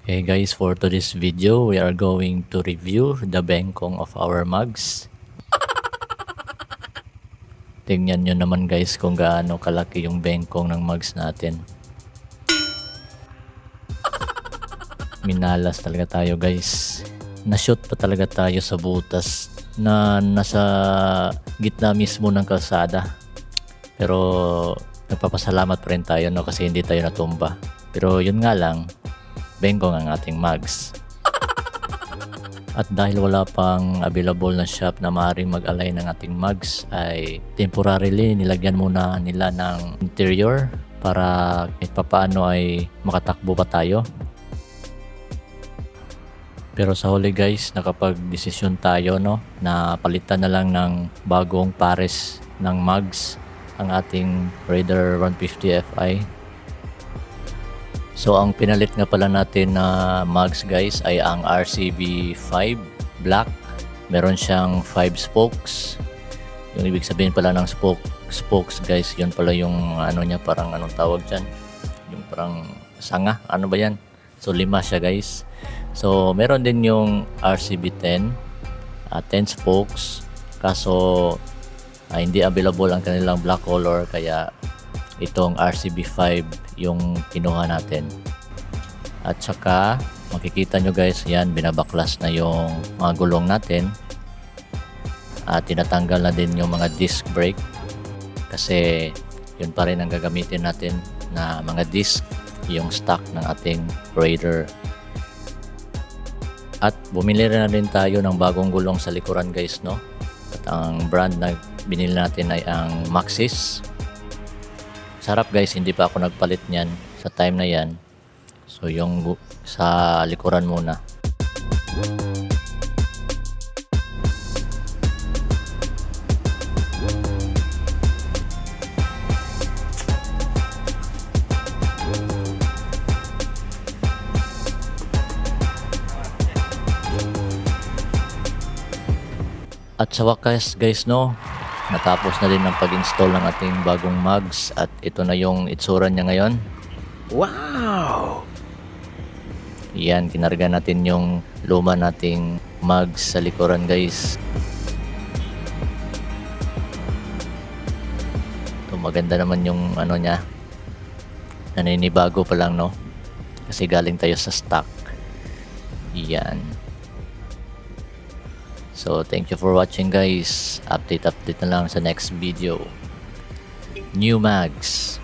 Hey guys, for today's video, we are going to review the bengkong of our mugs. Tingnan nyo naman guys kung gaano kalaki yung bengkong ng mugs natin. Minalas talaga tayo guys. Na-shoot pa talaga tayo sa butas na nasa gitna mismo ng kalsada. Pero nagpapasalamat pa rin tayo no, kasi hindi tayo natumba. Pero yun nga lang, bengkong ang ating mugs. At dahil wala pang available na shop na maaaring mag-align ng ating mugs, ay temporarily nilagyan muna nila ng interior para kahit papaano ay makatakbo pa tayo. Pero sa huli guys, nakapag-desisyon tayo no, na palitan na lang ng bagong pares ng mugs ang ating Raider 150 Fi. So ang pinalit nga pala natin na mugs guys ay ang RCB 5 Black. Meron siyang 5 spokes. Yung ibig sabihin pala ng spokes guys, yun pala yung ano niya, parang anong tawag dyan, yung parang sanga, ano ba yan? So 5 siya guys. So meron din yung RCB 10 10 spokes, kaso hindi available ang kanilang black color, kaya itong RCB 5 yung kinuha natin. At saka makikita nyo guys, yan, binabaklas na yung mga gulong natin at tinatanggal na din yung mga disc brake, kasi yun pa rin ang gagamitin natin na mga disc, yung stock ng ating Raider. At bumili na rin tayo ng bagong gulong sa likuran guys no. At ang brand na binili natin ay ang Maxxis. Sarap guys, hindi pa ako nagpalit niyan sa time na yan. So yung sa likuran muna. At sa wakas guys no, natapos na din ang pag-install ng ating bagong mugs at ito na yung itsura niya ngayon. Wow! Yan, kinarga natin yung luma nating mugs sa likuran guys. Ito, maganda naman yung ano niya. Naninibago pa lang no, kasi galing tayo sa stock. Yan. So thank you for watching guys. Update na lang sa next video. New mugs.